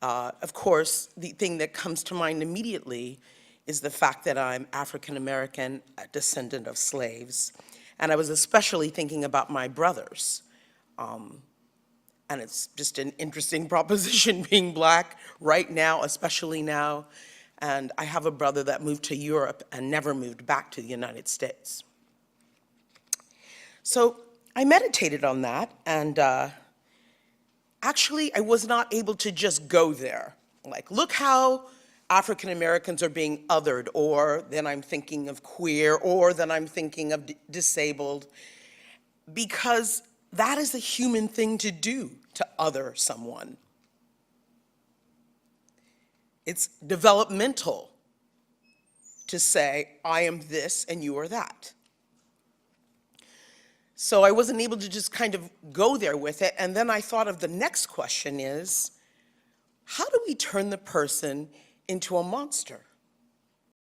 Of course, the thing that comes to mind immediately is the fact that I'm African American, a descendant of slaves, and I was especially thinking about my brothers. And it's just an interesting proposition being Black right now, especially now. And I have a brother that moved to Europe and never moved back to the United States. So I meditated on that, and actually I was not able to just go there. Like, look how African Americans are being othered, or then I'm thinking of queer, or then I'm thinking of disabled, because that is a human thing to do, to other someone. It's developmental to say, I am this and you are that. So I wasn't able to just kind of go there with it, and then I thought of the next question is, how do we turn the person into a monster?